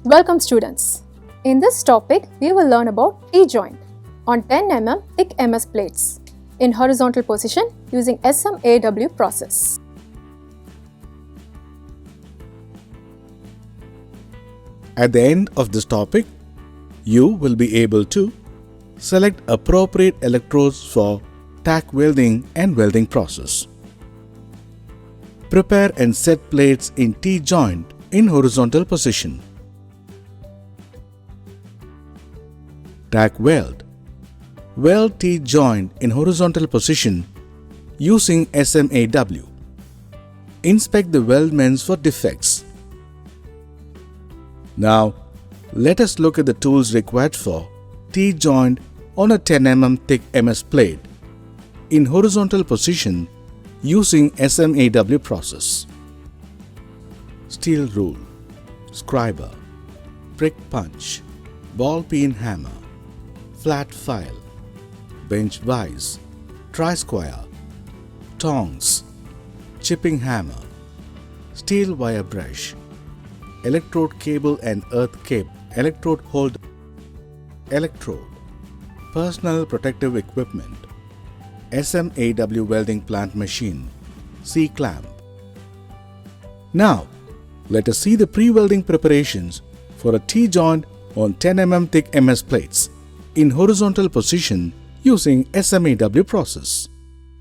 Welcome students. In this topic, we will learn about T-joint on 10 mm thick MS plates in horizontal position using SMAW process. At the end of this topic, you will be able to select appropriate electrodes for tack welding and welding process. Prepare and set plates in T-joint in horizontal position. Tack weld. Weld T-joint in horizontal position using SMAW. Inspect the weldments for defects. Now, let us look at the tools required for T-joint on a 10 mm thick MS plate in horizontal position using SMAW process. Steel rule, scriber, prick punch, ball peen hammer, flat file, bench vise, tri-square, tongs, chipping hammer, steel wire brush, electrode cable and earth cape, electrode holder, electrode, personal protective equipment, SMAW welding plant machine, C-clamp. Now, let us see the pre-welding preparations for a T-joint on 10 mm thick MS plates in horizontal position using SMAW process.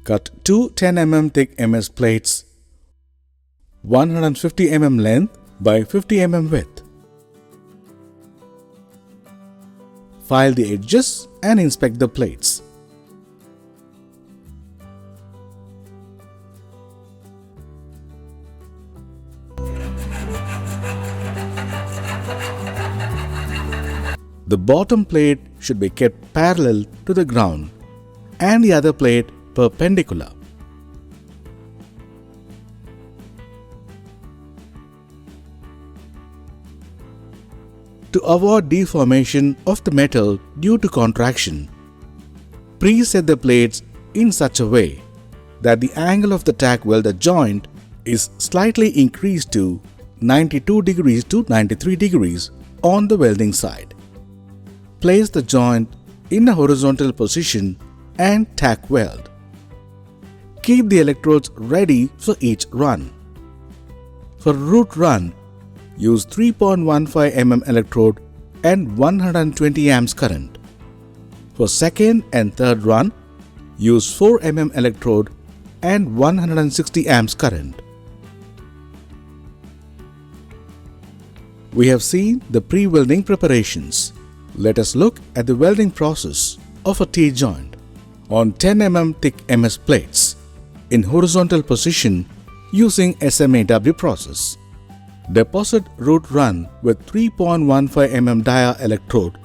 Cut two 10 mm thick MS plates 150 mm length by 50 mm width. File the edges and inspect the plates. The bottom plate should be kept parallel to the ground and the other plate perpendicular. To avoid deformation of the metal due to contraction, preset the plates in such a way that the angle of the tack welder joint is slightly increased to 92 degrees to 93 degrees on the welding side. Place the joint in a horizontal position and tack weld. Keep the electrodes ready for each run. For root run, use 3.15 mm electrode and 120 amps current. For second and third run, use 4 mm electrode and 160 amps current. We have seen the pre-welding preparations. Let us look at the welding process of a T-joint on 10 mm thick MS plates in horizontal position using SMAW process. Deposit root run with 3.15 mm dia electrode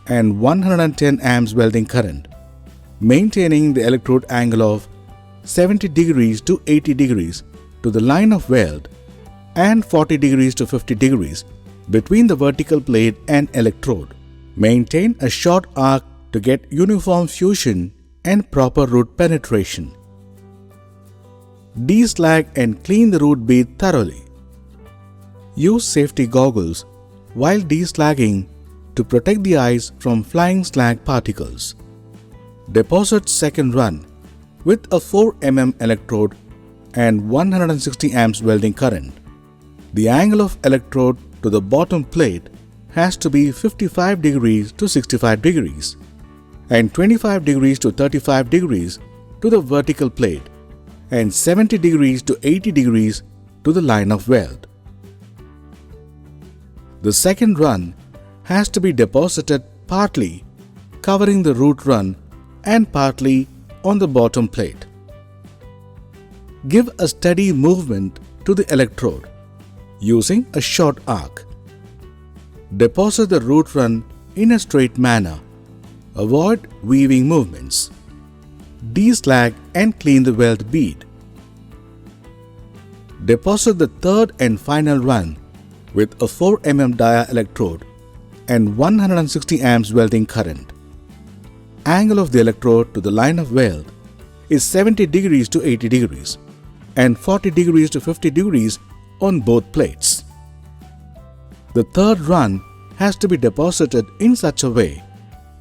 and 110 amps welding current, maintaining the electrode angle of 70 degrees to 80 degrees to the line of weld and 40 degrees to 50 degrees between the vertical plate and electrode. Maintain a short arc to get uniform fusion and proper root penetration. Deslag and clean the root bead thoroughly. Use safety goggles while deslagging to protect the eyes from flying slag particles. Deposit second run with a 4 mm electrode and 160 amps welding current. The angle of electrode to the bottom plate has to be 55 degrees to 65 degrees and 25 degrees to 35 degrees to the vertical plate and 70 degrees to 80 degrees to the line of weld. The second run has to be deposited partly covering the root run and partly on the bottom plate. Give a steady movement to the electrode using a short arc. Deposit the root run in a straight manner. Avoid weaving movements. Deslag and clean the weld bead. Deposit the third and final run with a 4 mm dia electrode and 160 amps welding current. Angle of the electrode to the line of weld is 70 degrees to 80 degrees and 40 degrees to 50 degrees on both plates. The third run has to be deposited in such a way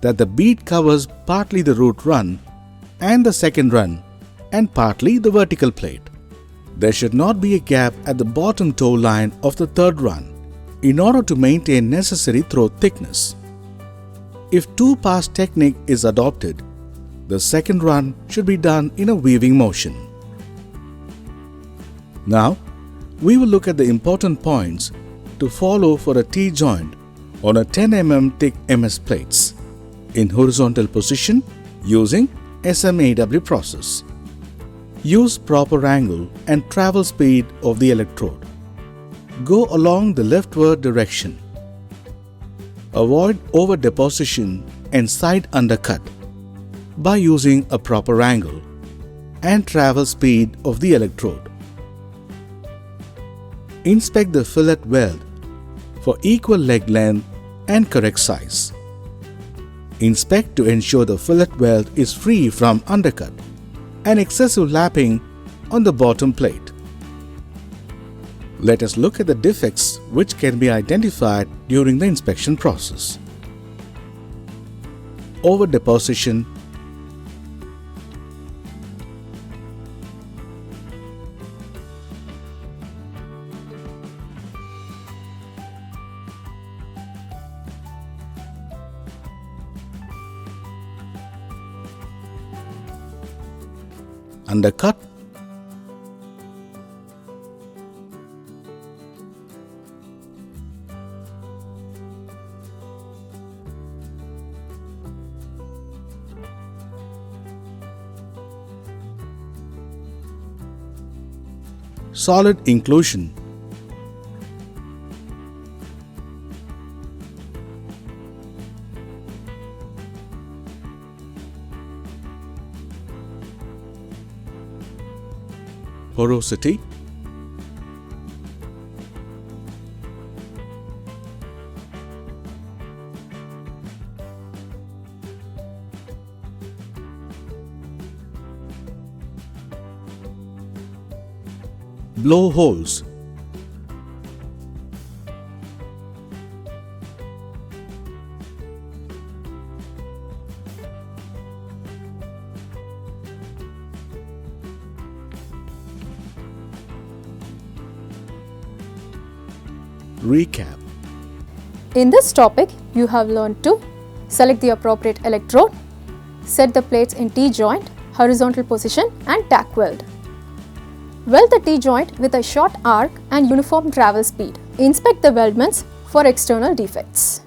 that the bead covers partly the root run and the second run and partly the vertical plate. There should not be a gap at the bottom toe line of the third run in order to maintain necessary throat thickness. If two-pass technique is adopted, the second run should be done in a weaving motion. Now, we will look at the important points to follow for a T-joint on a 10 mm thick MS plates in horizontal position using SMAW process. Use proper angle and travel speed of the electrode. Go along the leftward direction. Avoid over deposition and side undercut by using a proper angle and travel speed of the electrode. Inspect the fillet weld for equal leg length and correct size. Inspect to ensure the fillet weld is free from undercut and excessive lapping on the bottom plate. Let us look at the defects which can be identified during the inspection process. Over deposition, undercut, solid inclusion, porosity, blow holes, recap. In this topic, you have learned to select the appropriate electrode, set the plates in T-joint, horizontal position and tack weld. Weld the T-joint with a short arc and uniform travel speed. Inspect the weldments for external defects.